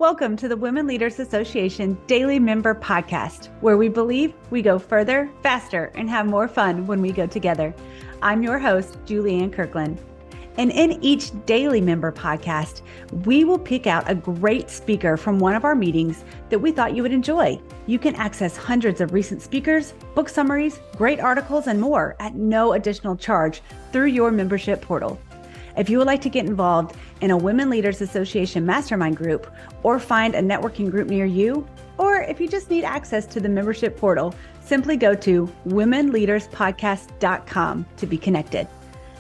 Welcome to the Women Leaders Association Daily Member Podcast, where we believe we go further, faster, and have more fun when we go together. I'm your host, Julianne Kirkland. And in each Daily Member Podcast, we will pick out a great speaker from one of our meetings that we thought you would enjoy. You can access hundreds of recent speakers, book summaries, great articles, and more at no additional charge through your membership portal. If you would like to get involved in a Women Leaders Association mastermind group or find a networking group near you, or if you just need access to the membership portal, simply go to womenleaderspodcast.com to be connected.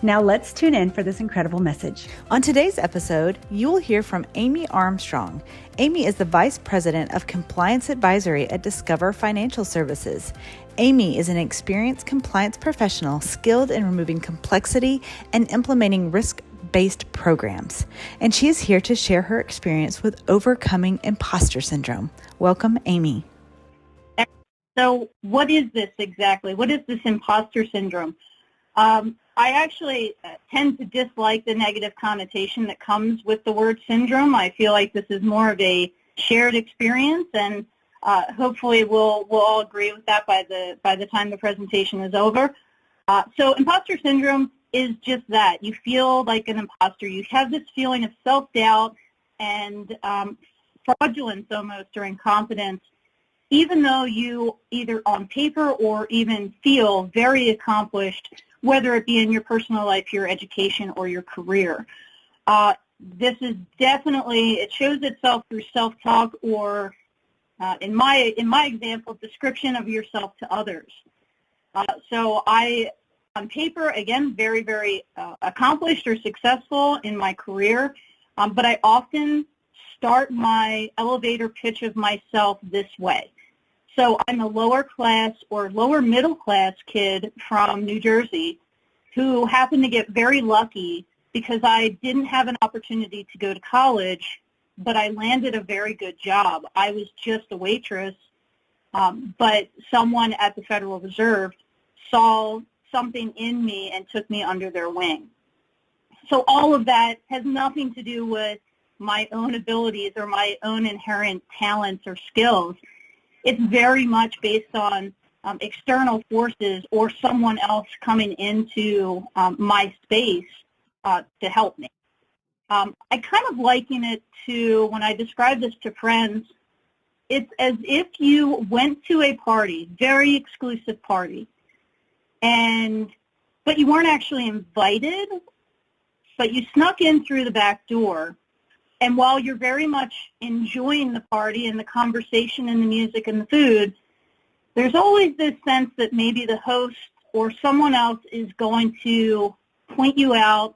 Now let's tune in for this incredible message. On today's episode, you will hear from Amy Armstrong. Amy is the Vice President of Compliance Advisory at Discover Financial Services. Amy is an experienced compliance professional skilled in removing complexity and implementing risk-based programs. And she is here to share her experience with overcoming imposter syndrome. Welcome, Amy. So what is this exactly? What is this imposter syndrome? I actually tend to dislike the negative connotation that comes with the word syndrome. I feel like this is more of a shared experience, and hopefully we'll all agree with that by the time the presentation is over. So imposter syndrome is just that. You feel like an imposter. You have this feeling of self-doubt and fraudulence almost, or incompetence, even though you either on paper or even feel very accomplished, whether it be in your personal life, your education, or your career. This is definitely, it shows itself through self-talk or, in my example, description of yourself to others. So I, on paper, again, very, very accomplished or successful in my career, but I often start my elevator pitch of myself this way. So I'm a lower class or lower middle class kid from New Jersey who happened to get very lucky because I didn't have an opportunity to go to college, but I landed a very good job. I was just a waitress, but someone at the Federal Reserve saw something in me and took me under their wing. So all of that has nothing to do with my own abilities or my own inherent talents or skills. It's very much based on external forces or someone else coming into my space to help me. I kind of liken it to, when I describe this to friends, it's as if you went to a party, very exclusive party, but you weren't actually invited, but you snuck in through the back door. And while you're very much enjoying the party and the conversation and the music and the food, there's always this sense that maybe the host or someone else is going to point you out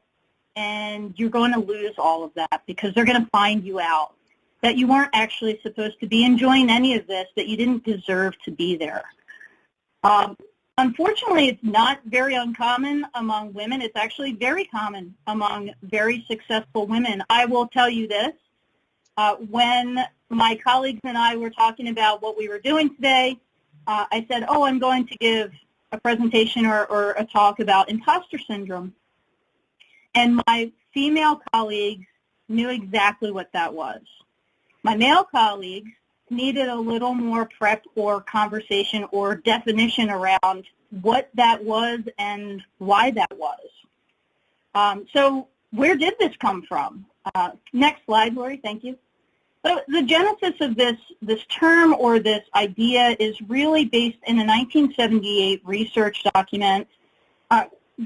and you're going to lose all of that because they're going to find you out, that you weren't actually supposed to be enjoying any of this, that you didn't deserve to be there. Unfortunately, it's not very uncommon among women. It's actually very common among very successful women. I will tell you this. When my colleagues and I were talking about what we were doing today, I said, I'm going to give a presentation or a talk about imposter syndrome. And my female colleagues knew exactly what that was. My male colleagues needed a little more prep or conversation or definition around what that was and why that was. So where did this come from? Next slide, Lori, thank you. So the genesis of this term or this idea is really based in a 1978 research document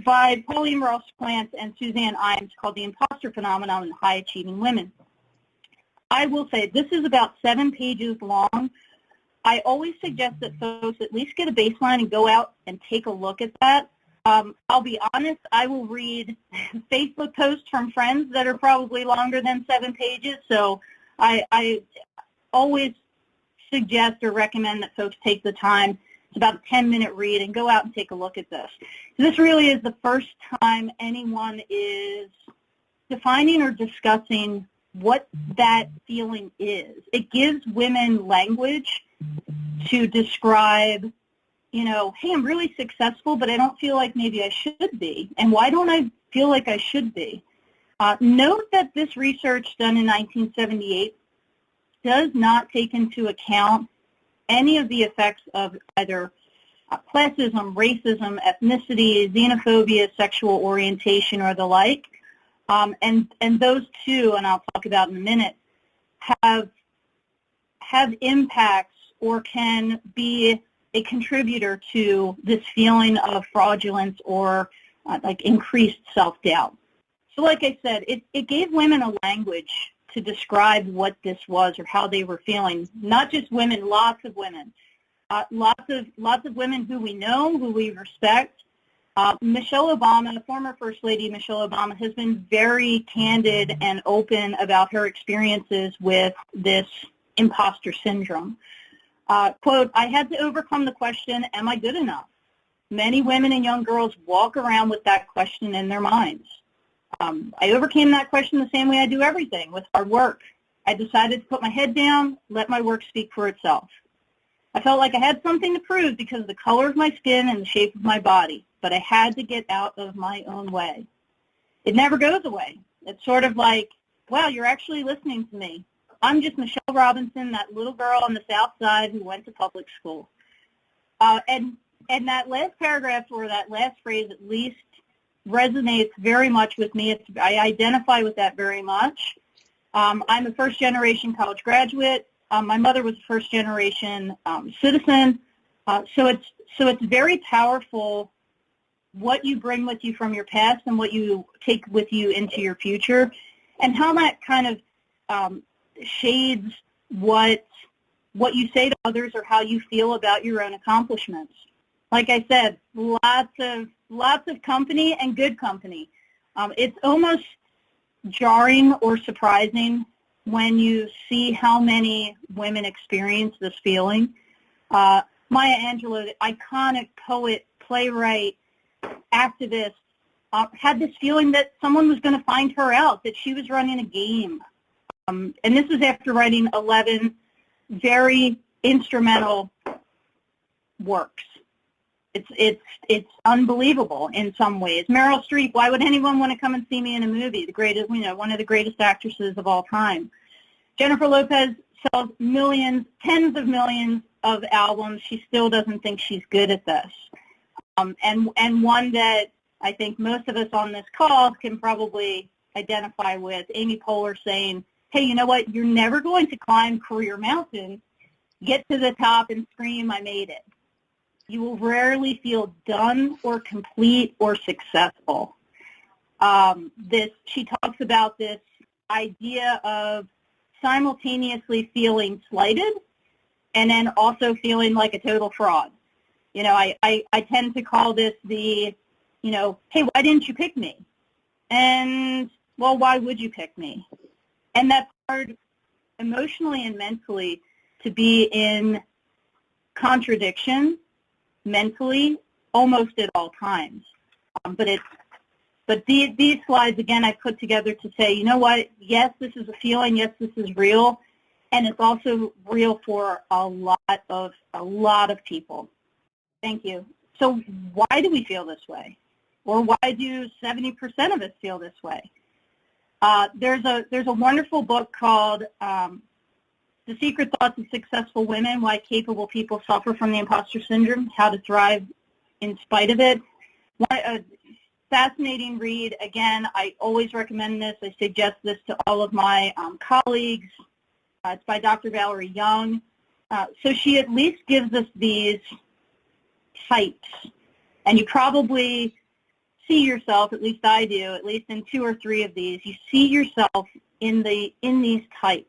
by Pauline Ross-Clance and Suzanne Imes called The Imposter Phenomenon in High Achieving Women. I will say this is about 7 pages long. I always suggest that folks at least get a baseline and go out and take a look at that. I'll be honest, I will read Facebook posts from friends that are probably longer than 7 pages, so I always suggest or recommend that folks take the time. It's about a 10-minute read and go out and take a look at this. This really is the first time anyone is defining or discussing what that feeling is. It gives women language to describe, hey, I'm really successful, but I don't feel like maybe I should be. And why don't I feel like I should be? Note that this research done in 1978 does not take into account any of the effects of either classism, racism, ethnicity, xenophobia, sexual orientation, or the like. And those two, and I'll talk about in a minute, have impacts or can be a contributor to this feeling of fraudulence or like increased self-doubt. So like I said, it gave women a language to describe what this was or how they were feeling. Not just women, lots of women. Lots of women who we know, who we respect. Michelle Obama, former First Lady Michelle Obama, has been very candid and open about her experiences with this imposter syndrome. Quote, "I had to overcome the question, am I good enough? Many women and young girls walk around with that question in their minds. I overcame that question the same way I do everything, with hard work. I decided to put my head down, let my work speak for itself. I felt like I had something to prove because of the color of my skin and the shape of my body, but I had to get out of my own way. It never goes away. It's sort of like, wow, you're actually listening to me. I'm just Michelle Robinson, that little girl on the South Side who went to public school." And that last paragraph, or that last phrase at least, resonates very much with me. I identify with that very much. I'm a first-generation college graduate. My mother was a first-generation citizen. So it's very powerful what you bring with you from your past and what you take with you into your future, and how that kind of shades what you say to others or how you feel about your own accomplishments. Like I said, lots of company and good company. It's almost jarring or surprising when you see how many women experience this feeling. Maya Angelou, the iconic poet, playwright, activist, had this feeling that someone was going to find her out, that she was running a game. And this was after writing 11 very instrumental works. It's unbelievable in some ways. Meryl Streep, why would anyone want to come and see me in a movie? The greatest, one of the greatest actresses of all time. Jennifer Lopez sells millions, tens of millions of albums. She still doesn't think she's good at this. And one that I think most of us on this call can probably identify with, Amy Poehler saying, hey, you know what? You're never going to climb Career Mountain, get to the top and scream, I made it. You will rarely feel done or complete or successful. She talks about this idea of simultaneously feeling slighted and then also feeling like a total fraud. You know, I tend to call this the, hey, why didn't you pick me? And, well, why would you pick me? And that's hard emotionally and mentally to be in contradiction mentally almost at all times. But these slides, again, I put together to say, you know what, yes, this is a feeling, yes, this is real, and it's also real for a lot of people. Thank you. So why do we feel this way? Or why do 70% of us feel this way? There's a wonderful book called The Secret Thoughts of Successful Women, Why Capable People Suffer from the Imposter Syndrome, How to Thrive in Spite of It. A fascinating read. Again, I always recommend this. I suggest this to all of my colleagues. It's by Dr. Valerie Young. So she at least gives us these types. And you probably see yourself, at least I do, at least in 2 or 3 of these, you see yourself in these types.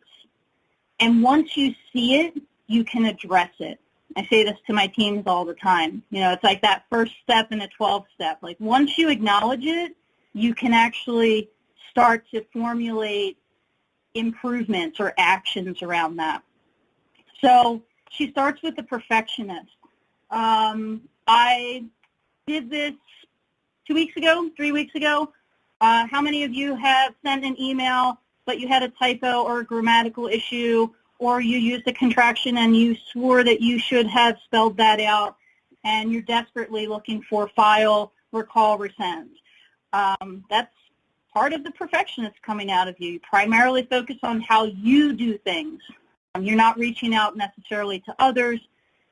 And once you see it, you can address it. I say this to my teams all the time. It's like that first step in a 12-step. Like once you acknowledge it, you can actually start to formulate improvements or actions around that. So she starts with the perfectionist. I did this 2 weeks ago, 3 weeks ago. How many of you have sent an email, but you had a typo or a grammatical issue, or you used a contraction and you swore that you should have spelled that out, and you're desperately looking for file, recall, resend? That's part of the perfectionist coming out of you. You primarily focus on how you do things. You're not reaching out necessarily to others,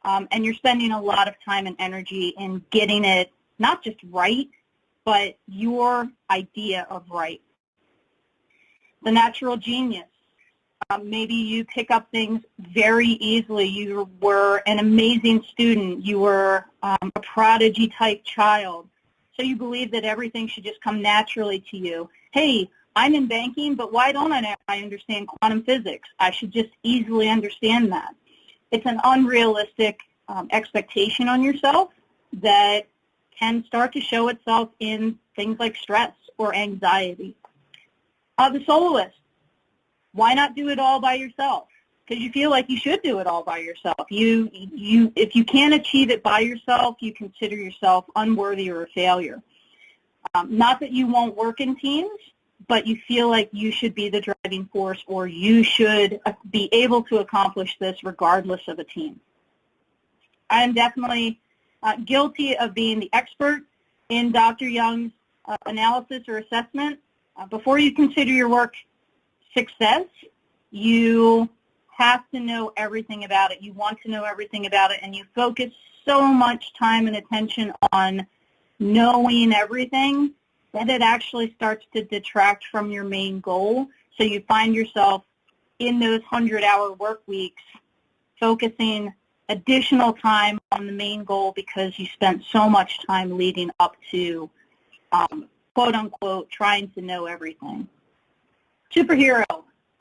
and you're spending a lot of time and energy in getting it not just right, but your idea of right. The natural genius. Maybe you pick up things very easily. You were an amazing student. You were a prodigy type child. So you believe that everything should just come naturally to you. Hey, I'm in banking, but why don't I understand quantum physics? I should just easily understand that. It's an unrealistic expectation on yourself that can start to show itself in things like stress or anxiety. The soloist. Why not do it all by yourself? Because you feel like you should do it all by yourself. If you can't achieve it by yourself, you consider yourself unworthy or a failure. Not that you won't work in teams, but you feel like you should be the driving force, or you should be able to accomplish this regardless of a team. I am definitely guilty of being the expert in Dr. Young's analysis or assessment. Before you consider your work success, you have to know everything about it. You want to know everything about it, and you focus so much time and attention on knowing everything that it actually starts to detract from your main goal. So you find yourself in those 100-hour work weeks focusing additional time on the main goal because you spent so much time leading up to, quote unquote, trying to know everything. Superhero.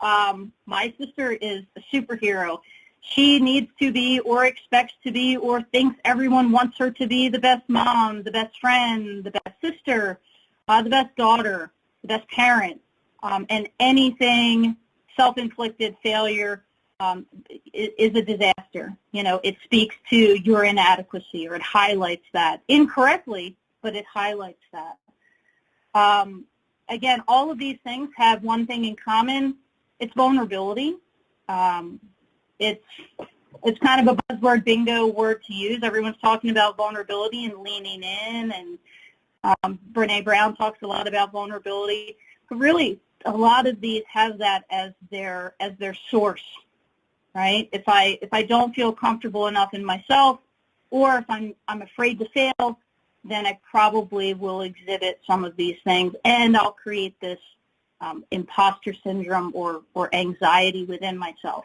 My sister is a superhero. She needs to be, or expects to be, or thinks everyone wants her to be the best mom, the best friend, the best sister, the best daughter, the best parent, and anything self-inflicted failure is a disaster. You know, it speaks to your inadequacy, or it highlights that incorrectly, but it highlights that. Again, all of these things have one thing in common. It's vulnerability. It's kind of a buzzword bingo word to use. Everyone's talking about vulnerability and leaning in, and Brene Brown talks a lot about vulnerability. But really, a lot of these have that as their source, right? If I don't feel comfortable enough in myself, or if I'm afraid to fail, then I probably will exhibit some of these things, and I'll create this imposter syndrome or anxiety within myself.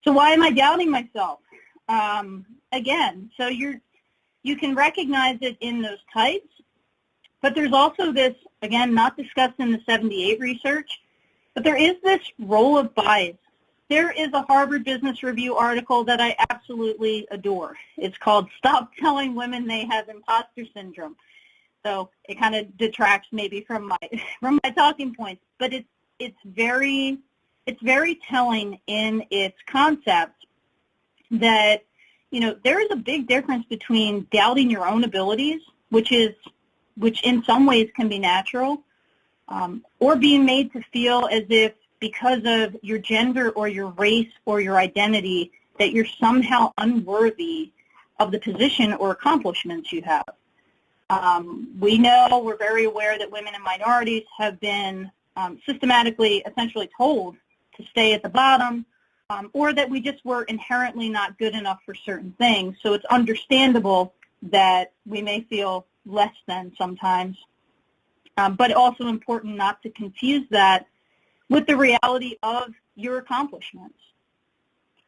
So why am I doubting myself? Again, so you can recognize it in those types, but there's also this, again, not discussed in the 78 research, but there is this role of bias. There is a Harvard Business Review article that I absolutely adore. It's called "Stop Telling Women They Have Imposter Syndrome." So it kind of detracts maybe from my talking points, but it's very telling in its concept that, you know, there is a big difference between doubting your own abilities, which in some ways can be natural, or being made to feel as if because of your gender or your race or your identity that you're somehow unworthy of the position or accomplishments you have. We're very aware that women and minorities have been systematically, essentially told to stay at the bottom, or that we just were inherently not good enough for certain things. So it's understandable that we may feel less than sometimes, but also important not to confuse that with the reality of your accomplishments.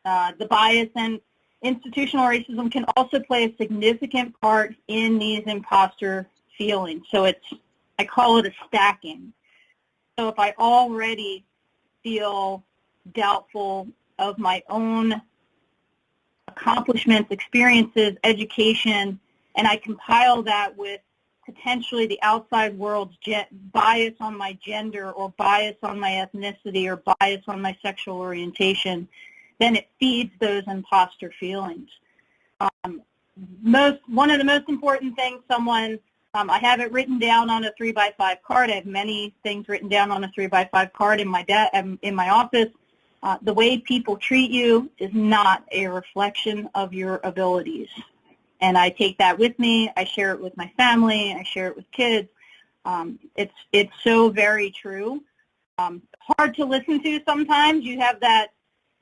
The bias and institutional racism can also play a significant part in these imposter feelings. So I call it a stacking. So if I already feel doubtful of my own accomplishments, experiences, education, and I compile that with potentially the outside world's bias on my gender, or bias on my ethnicity, or bias on my sexual orientation, then it feeds those imposter feelings. One of the most important things, I have it written down on a 3x5 card. I have many things written down on a 3x5 card in my office. The way people treat you is not a reflection of your abilities. And I take that with me. I share it with my family. I share it with kids. It's so very true. Hard to listen to sometimes. You have that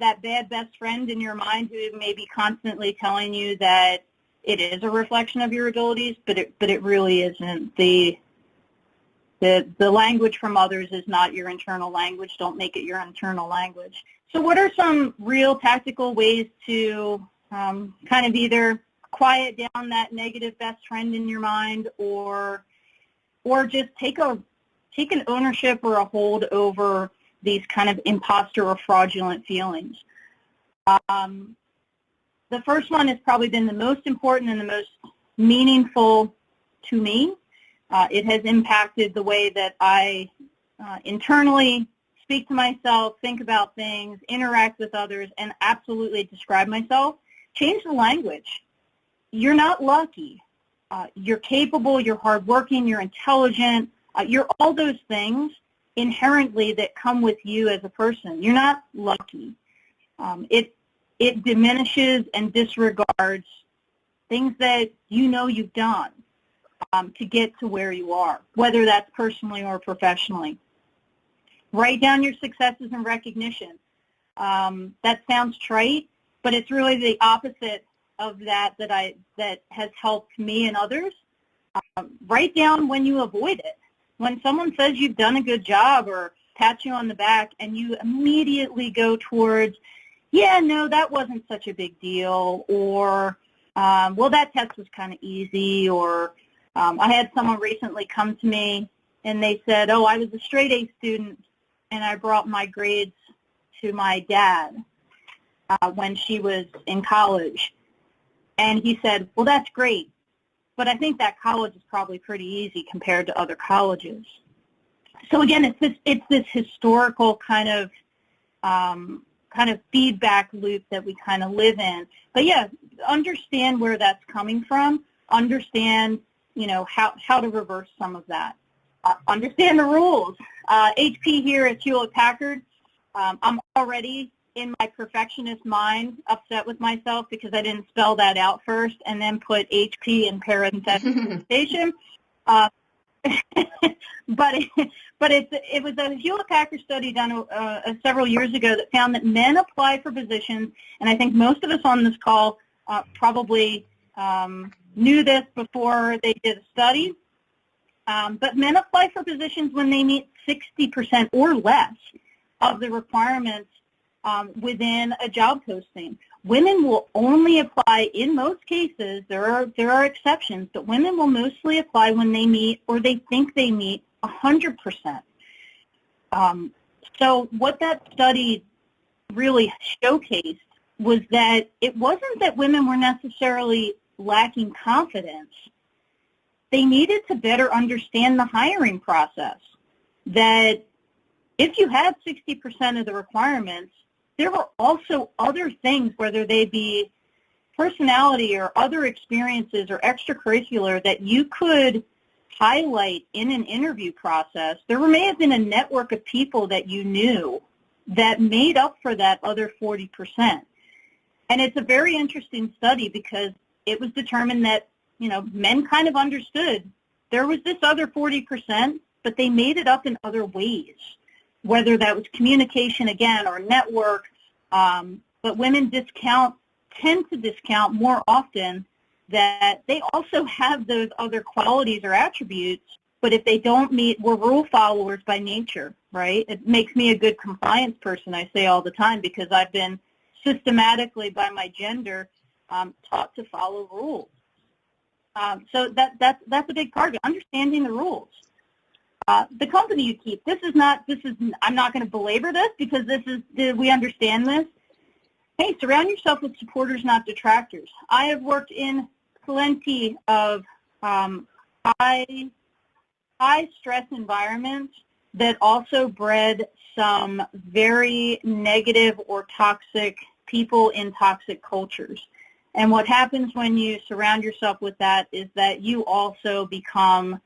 that bad best friend in your mind who may be constantly telling you that it is a reflection of your abilities, but it really isn't. The language from others is not your internal language. Don't make it your internal language. So what are some real tactical ways to kind of either quiet down that negative best friend in your mind, or just take an ownership or a hold over these kind of imposter or fraudulent feelings? The first one has probably been the most important and the most meaningful to me. It has impacted the way that I internally speak to myself, think about things, interact with others, and absolutely describe myself. Change the language. You're not lucky. You're capable, you're hardworking, you're intelligent. You're all those things inherently that come with you as a person. You're not lucky. It diminishes and disregards things that you know you've done to get to where you are, whether that's personally or professionally. Write down your successes and recognition. That sounds trite, but it's really the opposite of that has helped me and others. Write down when you avoid it. When someone says you've done a good job or pats you on the back and you immediately go towards, yeah, no, that wasn't such a big deal, or, well, that test was kind of easy, or I had someone recently come to me and they said, oh, I was a straight A student and I brought my grades to my dad when she was in college. And he said, well, that's great, but I think that college is probably pretty easy compared to other colleges. So again, it's this historical kind of feedback loop that we kind of live in. But yeah, understand where that's coming from. Understand, how to reverse some of that. Understand the rules. HP here at Hewlett-Packard, I'm already in my perfectionist mind upset with myself because I didn't spell that out first and then put HP in parentheses. But it was a Hewlett-Packard study done several years ago that found that men apply for positions, and I think most of us on this call probably knew this before they did a study, but men apply for positions when they meet 60% or less of the requirements within a job posting. Women will only apply, in most cases, there are exceptions, but women will mostly apply when they meet or they think they meet 100%. So what that study really showcased was that it wasn't that women were necessarily lacking confidence. They needed to better understand the hiring process, that if you had 60% of the requirements, there were also other things, whether they be personality or other experiences or extracurricular, that you could highlight in an interview process. There may have been a network of people that you knew that made up for that other 40%. And it's a very interesting study because it was determined that, men kind of understood there was this other 40%, but they made it up in other ways, whether that was communication again or network, but women tend to discount more often that they also have those other qualities or attributes, but if they don't meet, we're rule followers by nature, right? It makes me a good compliance person, I say all the time, because I've been systematically by my gender taught to follow rules. So that's a big part of it, understanding the rules. The company you keep. I'm not going to belabor this because we understand this. Hey, surround yourself with supporters, not detractors. I have worked in plenty of high stress environments that also bred some very negative or toxic people in toxic cultures. And what happens when you surround yourself with that is that you also become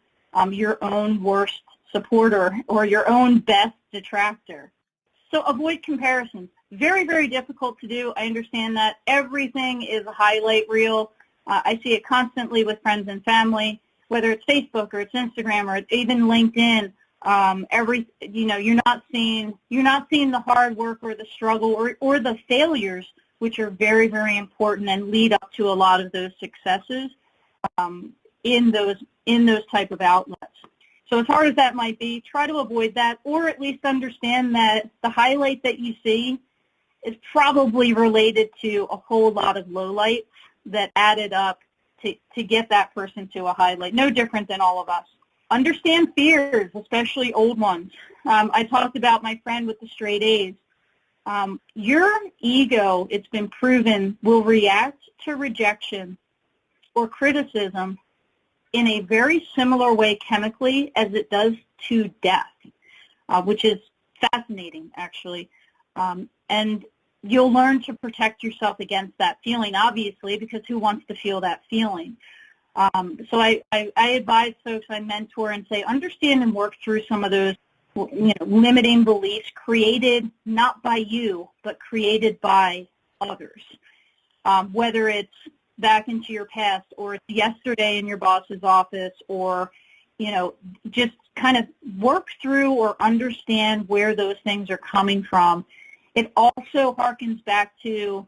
your own worst supporter or your own best detractor. So avoid comparisons. Very, very difficult to do. I understand that. Everything is a highlight reel. I see it constantly with friends and family, whether it's Facebook or it's Instagram or it's even LinkedIn. You're not seeing the hard work or the struggle or the failures, which are very, very important and lead up to a lot of those successes in those type of outlets. So as hard as that might be, try to avoid that, or at least understand that the highlight that you see is probably related to a whole lot of lowlights that added up to get that person to a highlight. No different than all of us. Understand fears, especially old ones. I talked about my friend with the straight A's. Your ego, it's been proven, will react to rejection or criticism in a very similar way chemically as it does to death, which is fascinating, actually. And you'll learn to protect yourself against that feeling, obviously, because who wants to feel that feeling? So I advise folks I mentor and say, understand and work through some of those limiting beliefs created not by you, but created by others. Whether it's back into your past, or it's yesterday in your boss's office, or just kind of work through or understand where those things are coming from. It also harkens back to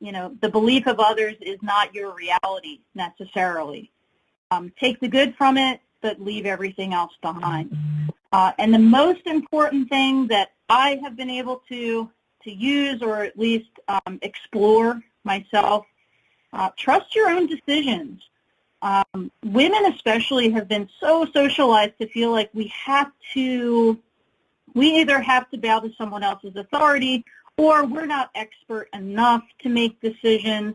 the belief of others is not your reality necessarily. Take the good from it, but leave everything else behind. And the most important thing that I have been able to use, or at least explore myself, trust your own decisions. Women especially have been so socialized to feel like we either have to bow to someone else's authority, or we're not expert enough to make decisions,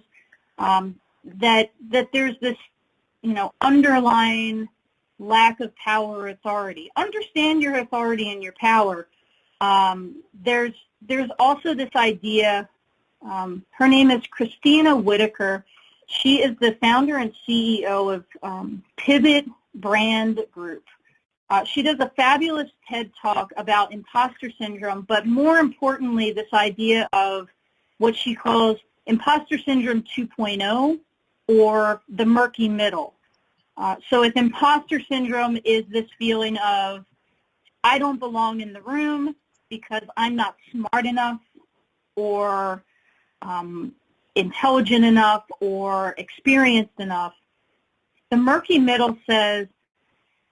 that there's this, underlying lack of power or authority. Understand your authority and your power. There's also this idea, her name is Christina Whitaker. She is the founder and CEO of Pivot Brand Group. She does a fabulous TED Talk about imposter syndrome, but more importantly, this idea of what she calls imposter syndrome 2.0, or the murky middle. So if imposter syndrome is this feeling of, I don't belong in the room because I'm not smart enough, or intelligent enough, or experienced enough, the murky middle says,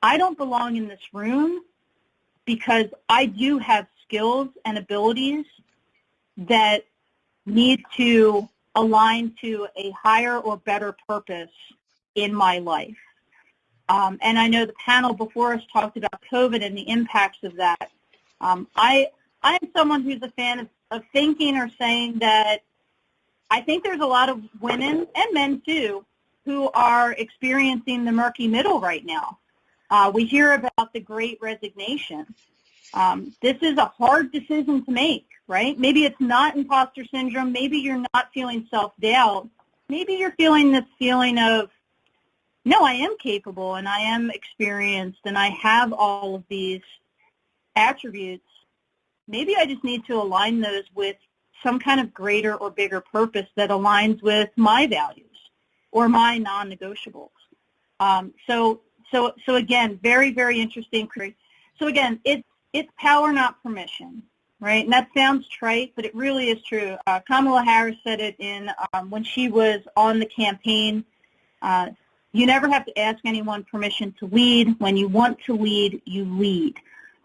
I don't belong in this room because I do have skills and abilities that need to align to a higher or better purpose in my life. And I know the panel before us talked about COVID and the impacts of that. I'm someone who's a fan of thinking or saying that I think there's a lot of women, and men too, who are experiencing the murky middle right now. We hear about the Great Resignation. This is a hard decision to make, right? Maybe it's not imposter syndrome. Maybe you're not feeling self-doubt. Maybe you're feeling this feeling of, no, I am capable and I am experienced and I have all of these attributes. Maybe I just need to align those with some kind of greater or bigger purpose that aligns with my values or my non-negotiables. So again, very, very interesting. So again, it's power, not permission, right? And that sounds trite, but it really is true. Kamala Harris said it when she was on the campaign. You never have to ask anyone permission to lead. When you want to lead, you lead.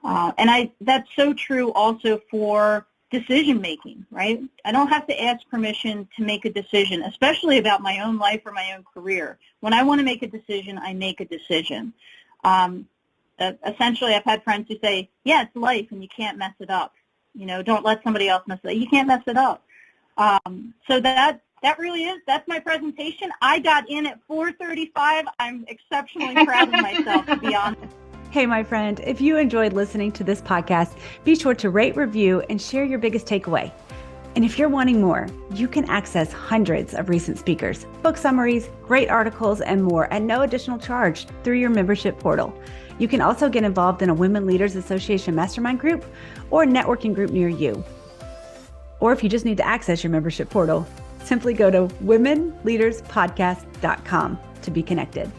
And that's so true also for decision making, right? I don't have to ask permission to make a decision, especially about my own life or my own career. When I want to make a decision, I make a decision. Essentially, I've had friends who say, yeah, it's life and you can't mess it up. Don't let somebody else mess it up. You can't mess it up. So that really is, that's my presentation. I got in at 4:35. I'm exceptionally proud of myself, to be honest. Hey, my friend, if you enjoyed listening to this podcast, be sure to rate, review, and share your biggest takeaway. And if you're wanting more, you can access hundreds of recent speakers, book summaries, great articles, and more at no additional charge through your membership portal. You can also get involved in a Women Leaders Association mastermind group or networking group near you. Or if you just need to access your membership portal, simply go to womenleaderspodcast.com to be connected.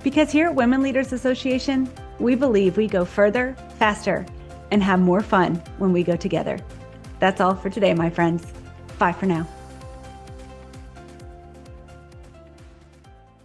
Because here at Women Leaders Association, we believe we go further, faster, and have more fun when we go together. That's all for today, my friends. Bye for now.